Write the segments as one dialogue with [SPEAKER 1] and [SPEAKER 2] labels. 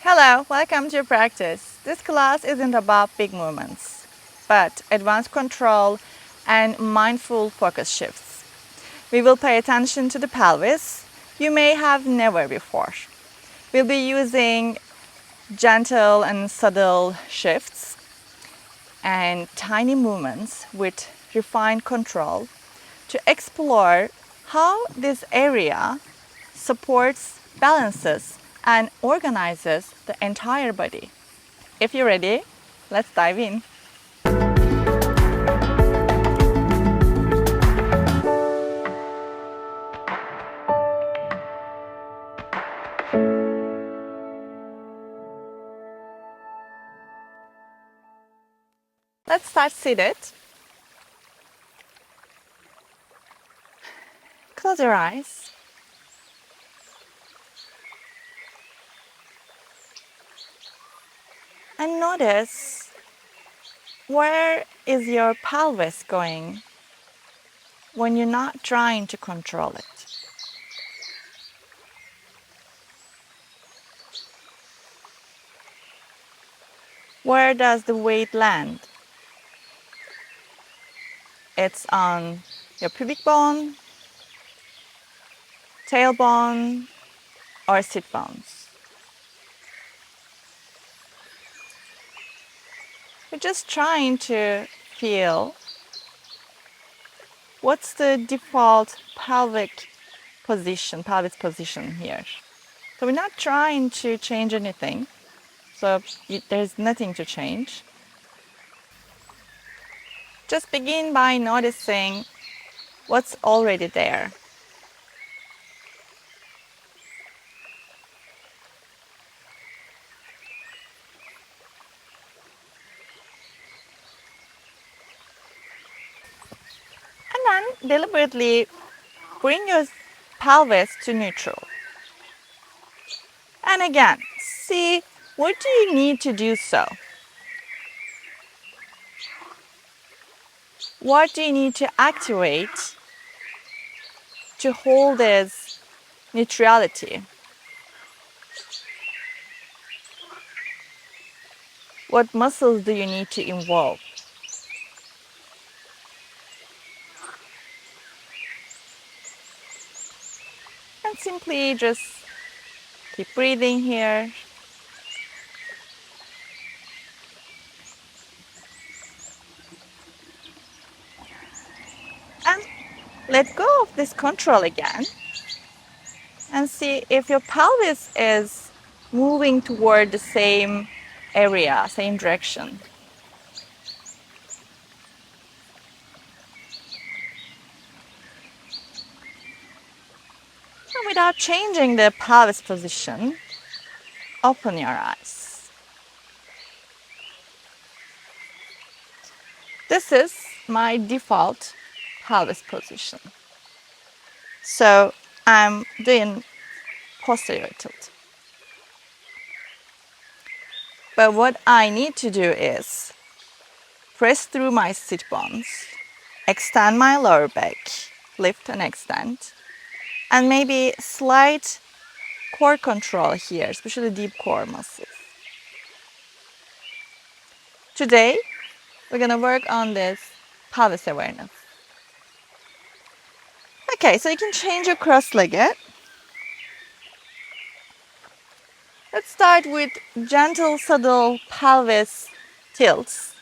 [SPEAKER 1] Hello, welcome to your practice. This class isn't about big movements, but advanced control and mindful focus shifts. We will pay attention to the pelvis you may have never before. We'll be using gentle and subtle shifts and tiny movements with refined control to explore how this area supports, balances, and organizes the entire body. If you're ready, let's dive in. Let's start seated. Close your eyes. And notice, where is your pelvis going when you're not trying to control it? Where does the weight land? It's on your pubic bone, tailbone, or sit bones. We're just trying to feel what's the default pelvic position, pelvis position here. So we're not trying to change anything. So there's nothing to change. Just begin by noticing what's already there. And then deliberately bring your pelvis to neutral. And again, see, what do you need to do so? What do you need to activate to hold this neutrality? What muscles do you need to involve? And simply just keep breathing here. And let go of this control again. And see if your pelvis is moving toward the same area, same direction. And without changing the pelvis position, open your eyes. This is my default pelvis position. So I'm doing posterior tilt. But what I need to do is press through my sit bones, extend my lower back, lift and extend, and maybe slight core control here, especially deep core muscles. Today, we're going to work on this pelvis awareness. Okay, so you can change your cross-legged. Let's start with gentle, subtle pelvis tilts.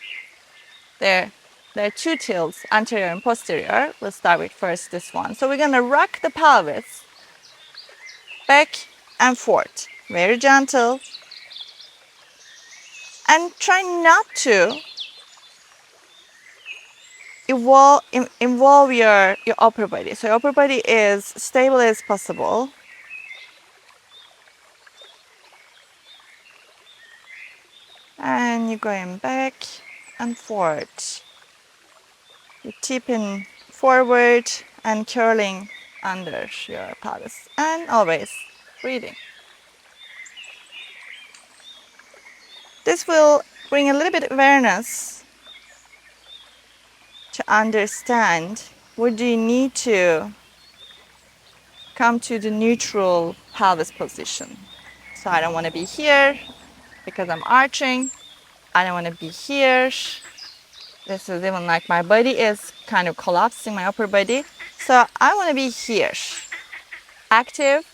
[SPEAKER 1] There are two tilts, anterior and posterior. We'll start with first this one. So we're going to rock the pelvis back and forth. Very gentle. And try not to involve your upper body. So your upper body is stable as possible. And you're going back and forth. You're tipping forward and curling under your pelvis. And always breathing. This will bring a little bit of awareness to understand where do you need to come to the neutral pelvis position. So I don't want to be here because I'm arching. I don't want to be here. This is even like my body is kind of collapsing, my upper body. So I want to be here. Active,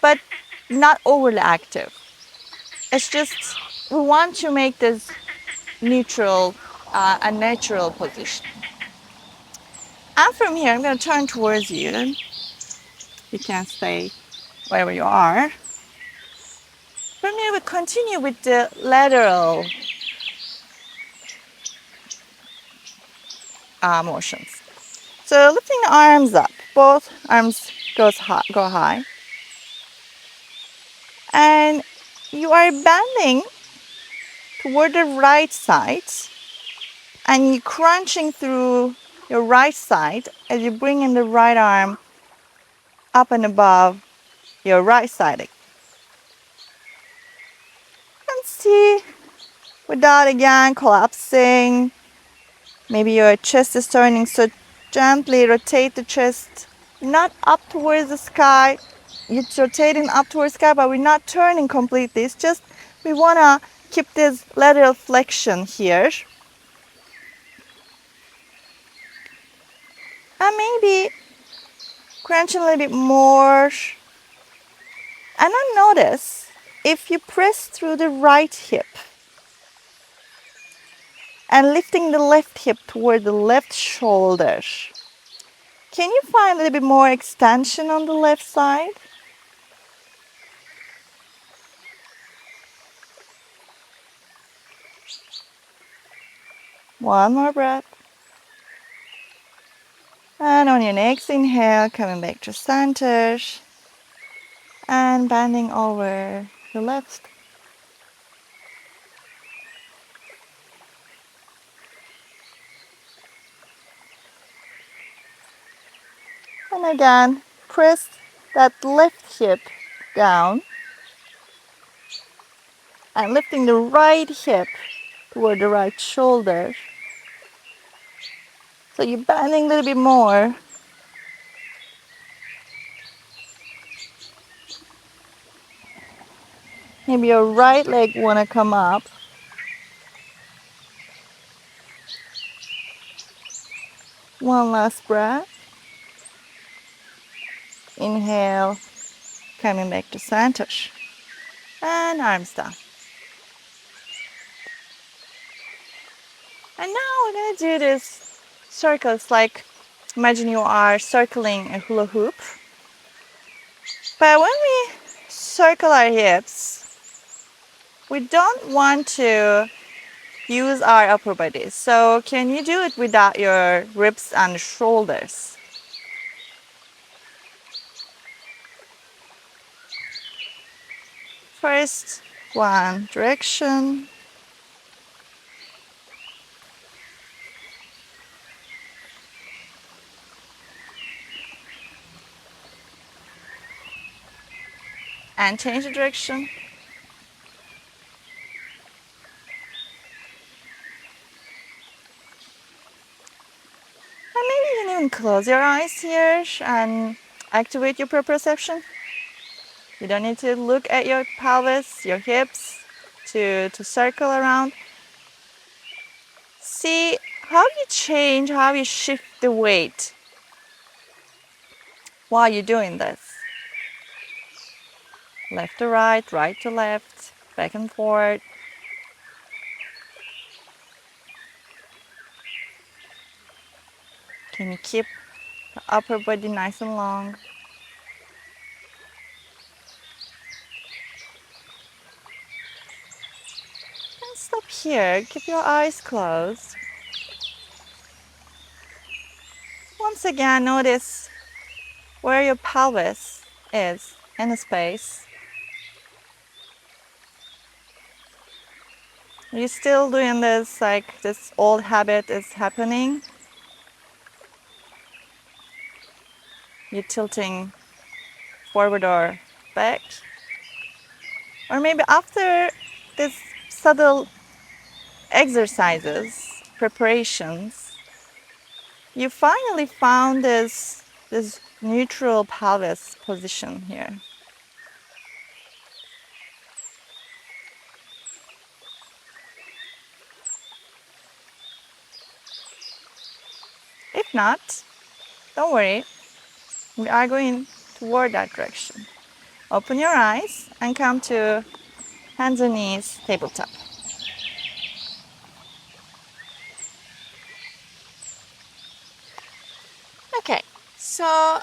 [SPEAKER 1] but not overly active. It's just we want to make this neutral, a natural position. And from here, I'm going to turn towards you. You can stay wherever you are. From here, we continue with the lateral motions. So lifting the arms up, both arms go high. And you are bending toward the right side and you're crunching through your right side as you bring in the right arm up and above your right side. And see, without again collapsing, maybe your chest is turning, so gently rotate the chest, not up towards the sky. It's rotating up towards the sky, but we're not turning completely. It's just we want to keep this lateral flexion here. And maybe crunching a little bit more. And then notice if you press through the right hip and lifting the left hip toward the left shoulder, can you find a little bit more extension on the left side? One more breath. And on your next inhale, coming back to center and bending over the left. And again, press that left hip down and lifting the right hip toward the right shoulder. So you're bending a little bit more. Maybe your right leg wanna come up. One last breath. Inhale, coming back to center. And arms down. And now we're gonna do this circles, like imagine you are circling a hula hoop. But when we circle our hips, we don't want to use our upper body. So can you do it without your ribs and shoulders? First, one direction. And change the direction. And maybe you can even close your eyes here and activate your proprioception. You don't need to look at your pelvis, your hips to circle around. See how you change, how you shift the weight while you're doing this. Left to right, right to left, back and forth. Can you keep the upper body nice and long? And stop here, keep your eyes closed. Once again, notice where your pelvis is in the space. Are you still doing this, like this old habit is happening? You're tilting forward or back? Or maybe after this subtle exercises, preparations, you finally found this neutral pelvis position here. If not, don't worry, we are going toward that direction. Open your eyes and come to hands and knees, tabletop. Okay, so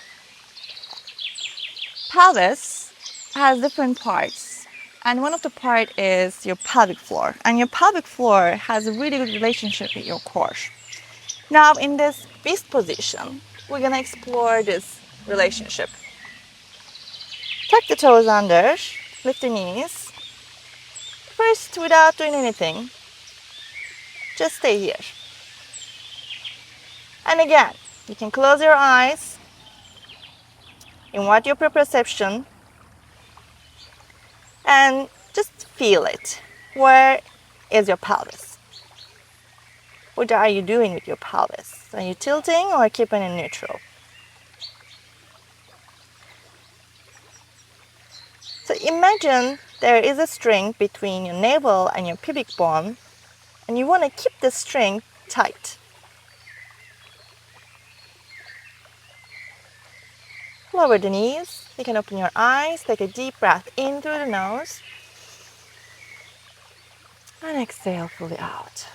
[SPEAKER 1] pelvis has different parts, and one of the part is your pelvic floor, and your pelvic floor has a really good relationship with your core. Now in this beast position, we're gonna explore this relationship. Tuck the toes under, lift the knees. First, without doing anything, just stay here. And again, you can close your eyes, invite your perception, and just feel it. Where is your pelvis? What are you doing with your pelvis? Are you tilting or keeping it neutral? So imagine there is a string between your navel and your pubic bone, and you want to keep the string tight. Lower the knees. You can open your eyes, take a deep breath in through the nose, and exhale fully out.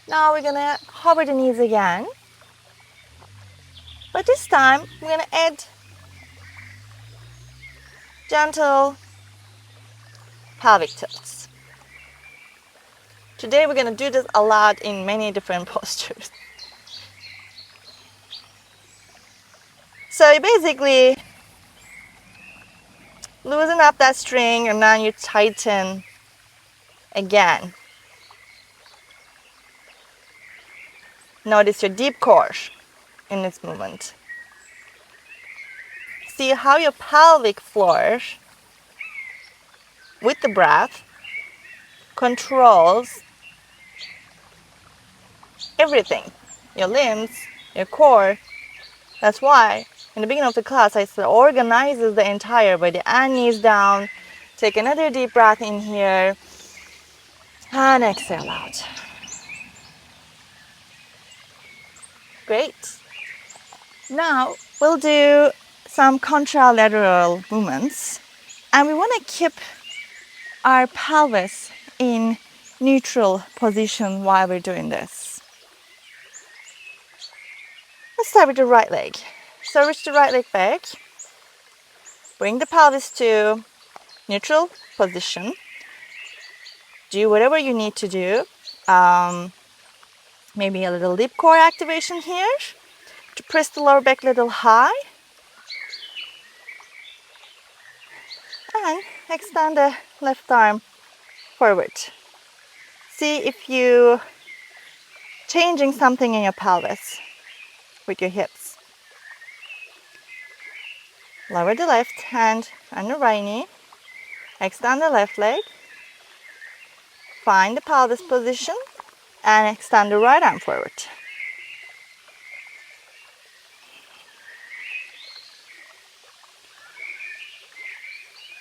[SPEAKER 1] Now we're gonna hover the knees again, but this time we're gonna add gentle pelvic tilts. Today we're gonna do this a lot in many different postures. So you basically loosen up that string and then you tighten again. Notice your deep core in this movement. See how your pelvic floor, with the breath, controls everything. Your limbs, your core. That's why in the beginning of the class I said organizes the entire body and knees down. Take another deep breath in here and exhale out. Great. Now we'll do some contralateral movements, and we want to keep our pelvis in neutral position while we're doing this. Let's start with the right leg. So reach the right leg back. Bring the pelvis to neutral position. Do whatever you need to do. Maybe a little deep core activation here to press the lower back a little high. And extend the left arm forward. See if you changing something in your pelvis with your hips. Lower the left hand on the right knee. Extend the left leg. Find the pelvis position and extend the right arm forward.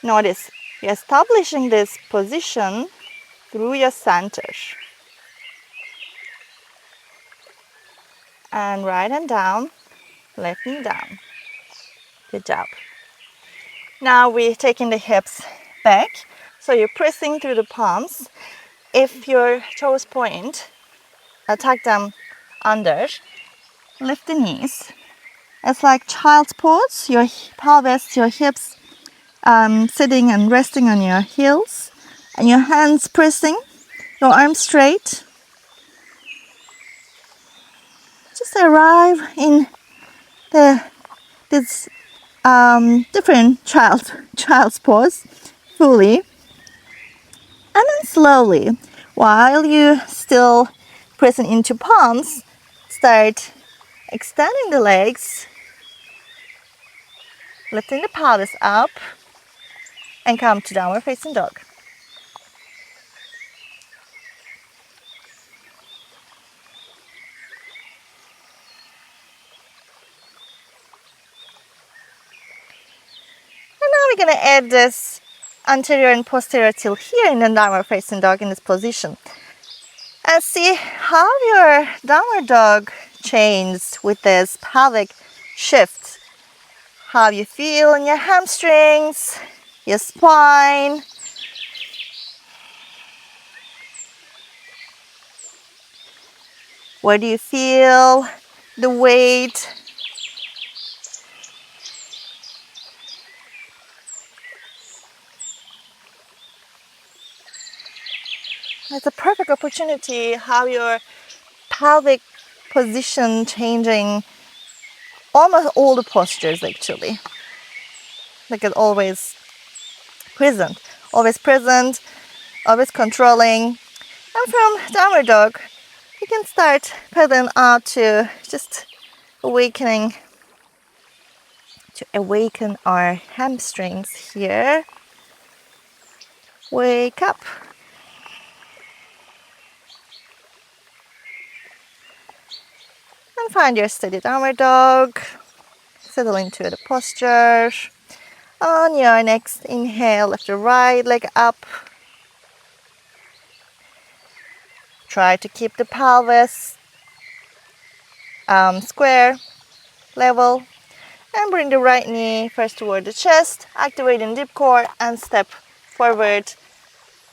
[SPEAKER 1] Notice you're establishing this position through your center. And right hand down, left knee down. Good job. Now we're taking the hips back. So you're pressing through the palms. If your toes point, tuck them under. Lift the knees. It's like child's pose. Your pelvis, your hips sitting and resting on your heels. And your hands pressing, your arms straight. Just arrive in this different child's pose fully. And then slowly, while you still pressing into palms, start extending the legs, lifting the pelvis up, and come to downward facing dog. And now we're going to add this anterior and posterior tilt here in the downward facing dog in this position. Let's see how your downward dog changes with this pelvic shift. How you feel in your hamstrings, your spine. Where do you feel the weight? It's a perfect opportunity how your pelvic position changing almost all the postures actually. Like it's always present, always controlling. And from downward dog, you can start pedaling out to just awaken our hamstrings here. Wake up. And find your steady downward dog. Settle into the posture. On your next inhale, lift your right leg up. Try to keep the pelvis square, level. And bring the right knee first toward the chest, activating deep core and step forward,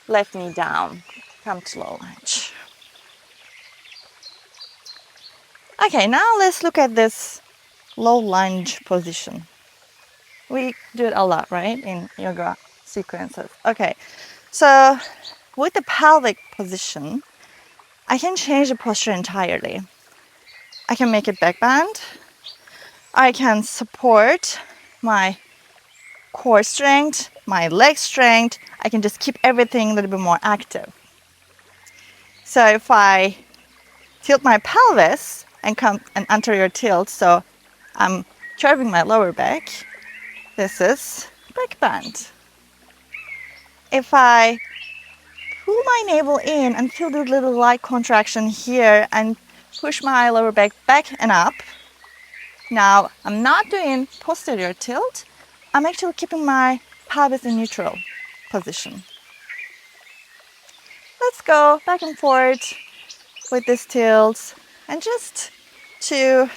[SPEAKER 1] left knee down. Come to low lunge. Okay, now let's look at this low lunge position. We do it a lot, right, in yoga sequences. Okay, so with the pelvic position, I can change the posture entirely. I can make it back bend. I can support my core strength, my leg strength. I can just keep everything a little bit more active. So if I tilt my pelvis and come and enter your tilt, so I'm curving my lower back, this is back bend. If I pull my navel in and feel the little light contraction here and push my lower back and up, now I'm not doing posterior tilt, I'm actually keeping my pelvis in neutral position. Let's go back and forth with this tilt and just to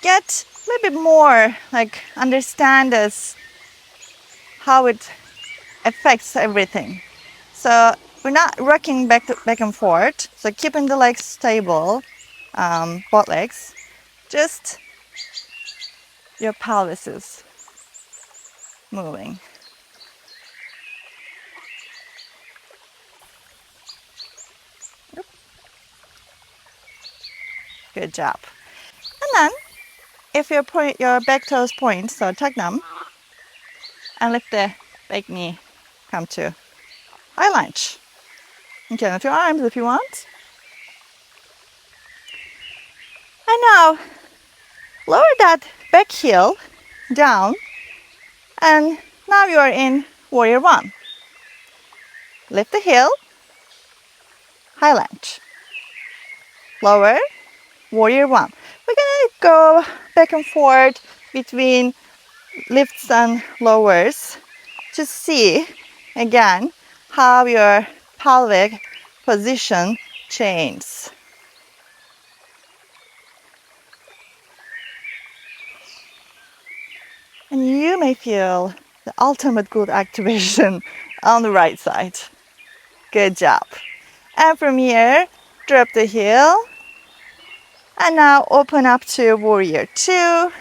[SPEAKER 1] get a little bit more, like understand this, how it affects everything. So we're not rocking back and forth, so keeping the legs stable, both legs, just your pelvis is moving. Good job. And then, if your back toes point, so tuck them, and lift the back knee, come to high lunge. You can lift your arms if you want. And now, lower that back heel down, and now you are in warrior one. Lift the heel, high lunge. Lower, warrior one. We're gonna go back and forth between lifts and lowers to see again how your pelvic position changes. And you may feel the ultimate good activation on the right side. Good job. And from here, drop the heel. And now open up to warrior two.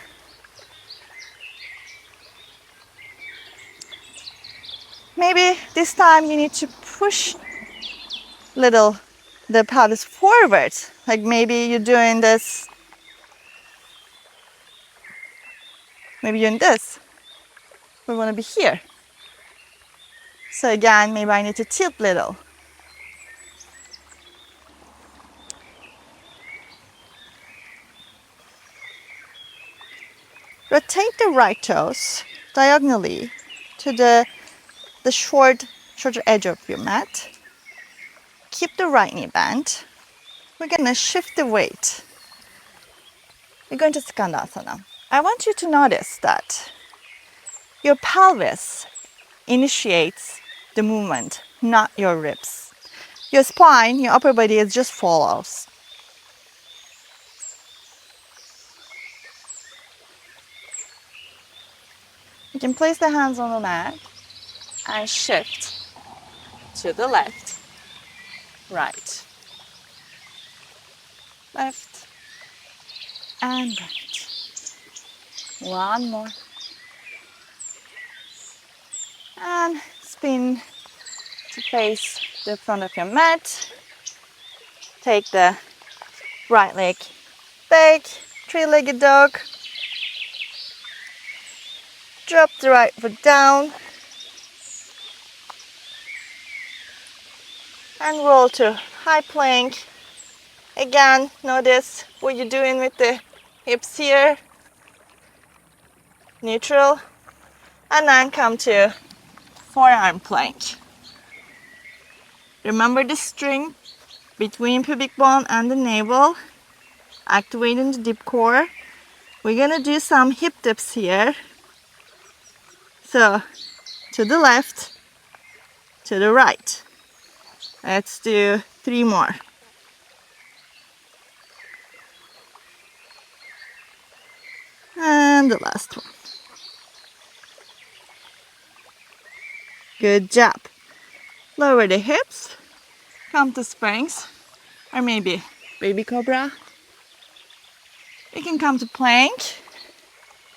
[SPEAKER 1] Maybe this time you need to push little the pelvis forward. Like maybe you're doing this. Maybe you're in this. We want to be here. So again, maybe I need to tilt little. Rotate the right toes diagonally to the shorter edge of your mat. Keep the right knee bent. We're going to shift the weight. We're going to Skandasana. I want you to notice that your pelvis initiates the movement, not your ribs. Your spine, your upper body, it just follows. You can place the hands on the mat and shift to the left, right, left, and right. One more. And spin to face the front of your mat. Take the right leg back, three-legged dog. Drop the right foot down. And roll to high plank. Again, notice what you're doing with the hips here. Neutral. And then come to forearm plank. Remember the string between pubic bone and the navel. Activating the deep core. We're gonna do some hip dips here. So, to the left, to the right. Let's do 3 more. And the last one. Good job. Lower the hips. Come to springs. Or maybe baby cobra. We can come to plank.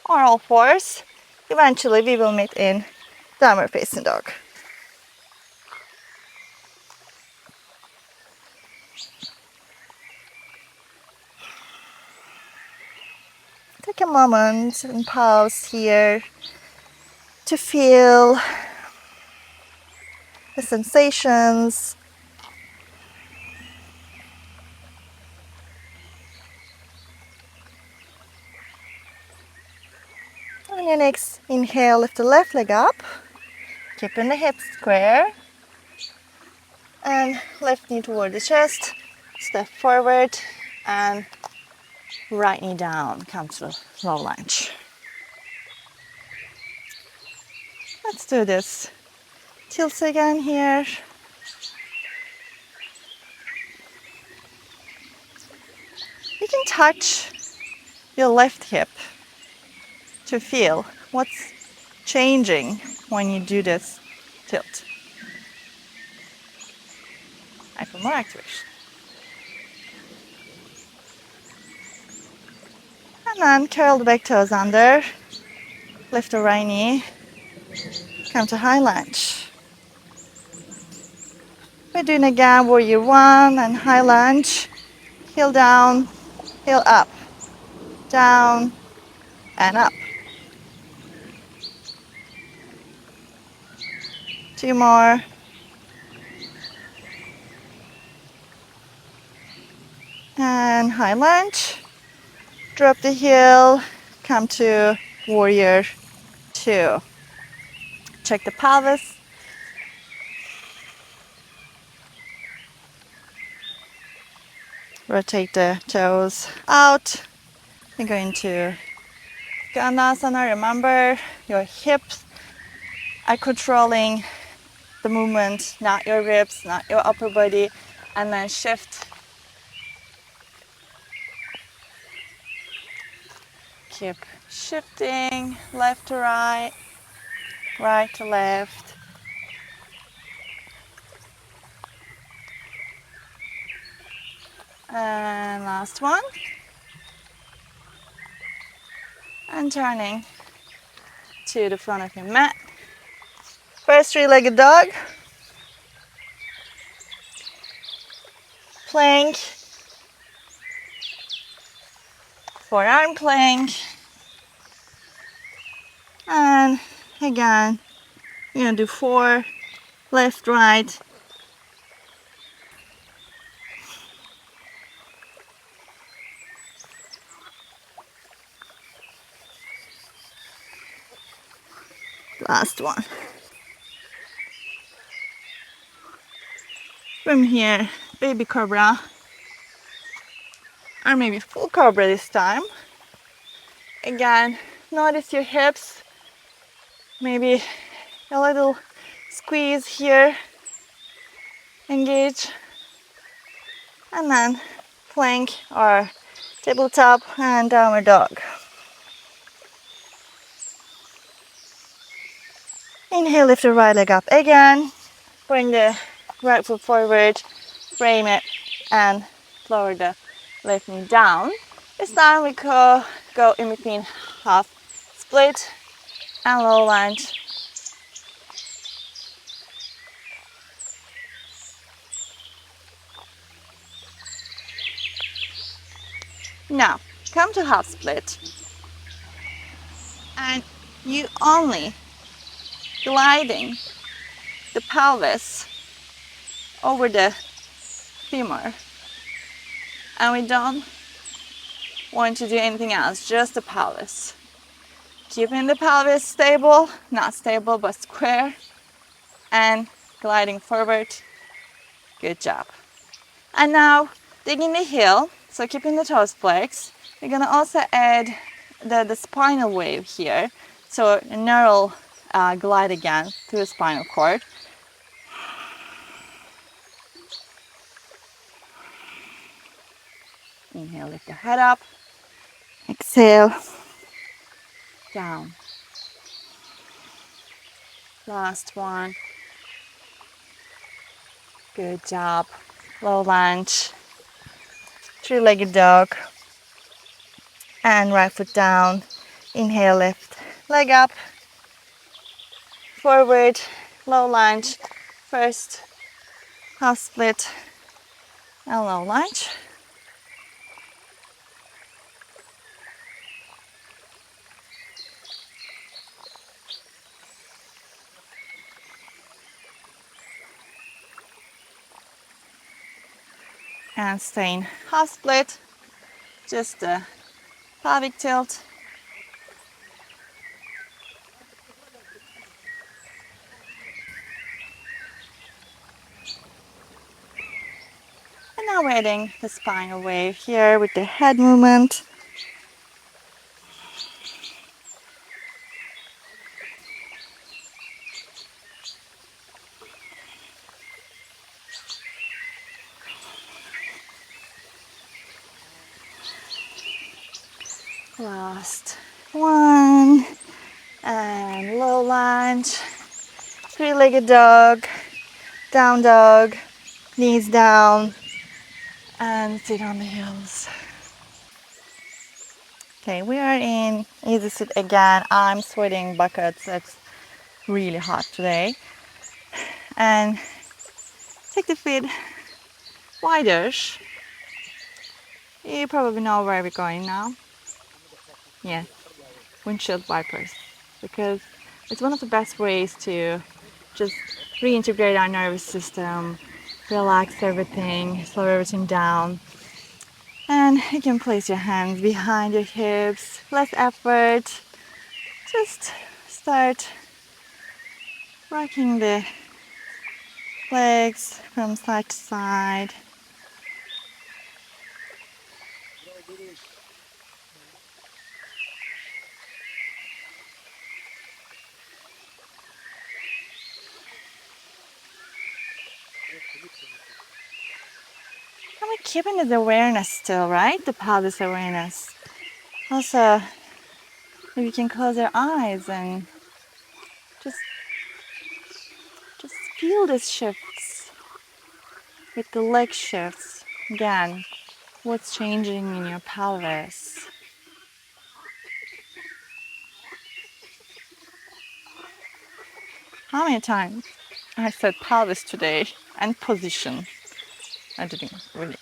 [SPEAKER 1] Or all fours. Eventually we will meet in downward facing dog. Take a moment and pause here to feel the sensations. On your next inhale, lift the left leg up, keeping the hips square, and left knee toward the chest, step forward, and right knee down, come to low lunge. Let's do this. Tilt again here. You can touch your left hip to feel what's changing when you do this tilt. I feel more activation. And then curl the back toes under. Lift the right knee. Come to high lunge. We're doing again warrior 1 and high lunge. Heel down, heel up, down, and up. 2 more. And high lunge. Drop the heel, come to warrior 2. Check the pelvis. Rotate the toes out. We're going to Ganasana. Remember, your hips are controlling the movement, not your ribs, not your upper body. And then shift. Keep shifting left to right, right to left. And last one. And turning to the front of your mat. First three-legged dog. Plank. Forearm plank. And again, you're gonna do 4, left, right. Last one. From here, baby cobra. Or maybe full cobra this time. Again, notice your hips. Maybe a little squeeze here. Engage And then plank or tabletop and downward dog. Inhale, lift the right leg up again. Bring the right foot forward, frame it, and lower the left knee down. This time we go in between half split and low lunge. Now, come to half split. And you only gliding the pelvis over the femur. And we don't want to do anything else, just the pelvis. Keeping the pelvis stable, not stable, but square, and gliding forward. Good job. And now, digging the heel, so keeping the toes flexed. We're gonna also add the spinal wave here. So a neural glide again through the spinal cord. Inhale, lift the head up. Exhale, down. Last one. Good job. Low lunge. Three-legged dog. And right foot down. Inhale, lift. Leg up. Forward. Low lunge. First half split and low lunge. And staying half split. Just a pelvic tilt. And now we're adding the spinal wave here with the head movement. Last one. And low lunge. Three-legged dog. Down dog. Knees down. And sit on the heels. Okay, we are in easy sit again. I'm sweating buckets. It's really hot today. And take the feet wider. You probably know where we're going now. Yeah, windshield wipers. Because it's one of the best ways to just reintegrate our nervous system, relax everything, slow everything down. And you can place your hands behind your hips, less effort. Just start rocking the legs from side to side. And we're keeping this awareness still, right? The pelvis awareness. Also, if you can close your eyes and just feel these shifts with the leg shifts. Again, what's changing in your pelvis? How many times I said pelvis today and position? I didn't really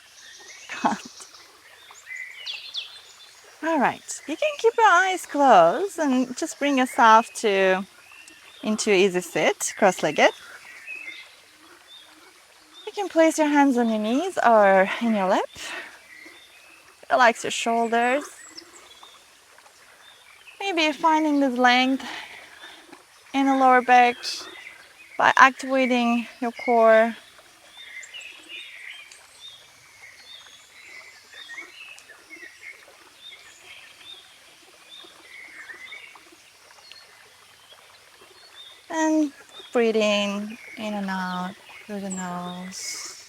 [SPEAKER 1] count. All right, you can keep your eyes closed and just bring yourself into easy sit, cross-legged. You can place your hands on your knees or in your lap. Relax your shoulders. Maybe finding this length in the lower back by activating your core. And breathing in and out through the nose.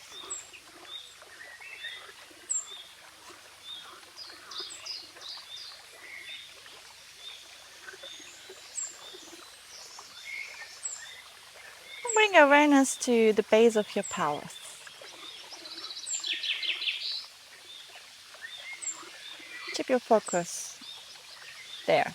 [SPEAKER 1] Bring awareness to the base of your pelvis. Keep your focus there.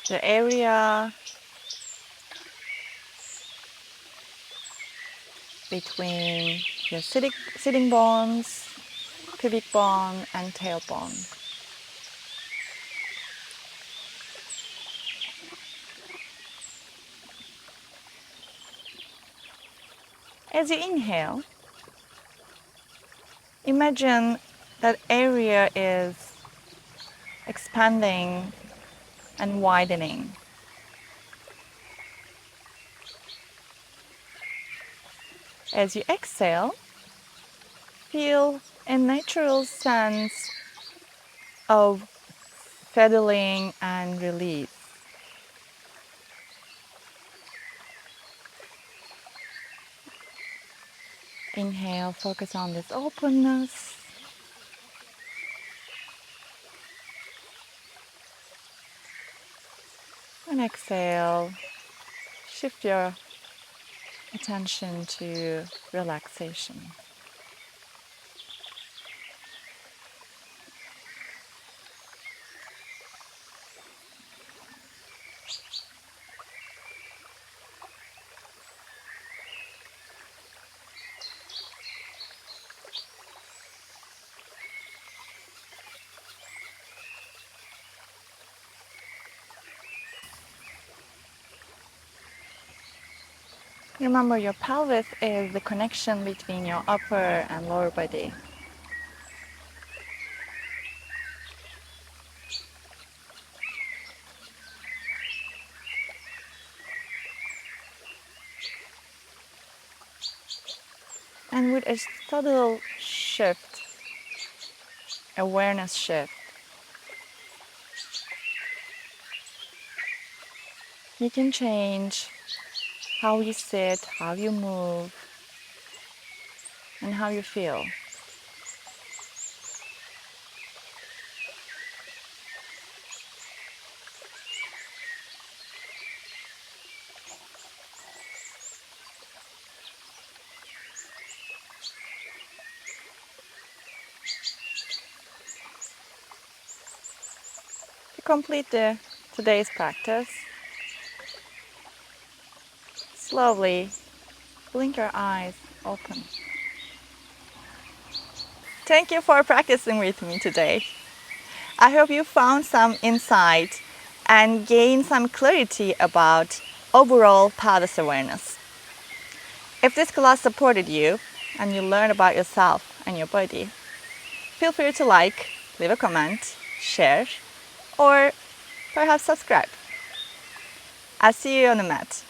[SPEAKER 1] The area between your sitting bones, pubic bone, and tailbone. As you inhale, imagine that area is expanding and widening. As you exhale, feel a natural sense of settling and release. Inhale, focus on this openness. And exhale, shift your attention to relaxation. Remember, your pelvis is the connection between your upper and lower body. And with a subtle shift, awareness shift, you can change how you sit, how you move, and how you feel. To complete today's practice, slowly blink your eyes open. Thank you for practicing with me today. I hope you found some insight and gained some clarity about overall pelvis awareness. If this class supported you and you learned about yourself and your body, feel free to like, leave a comment, share, or perhaps subscribe. I'll see you on the mat.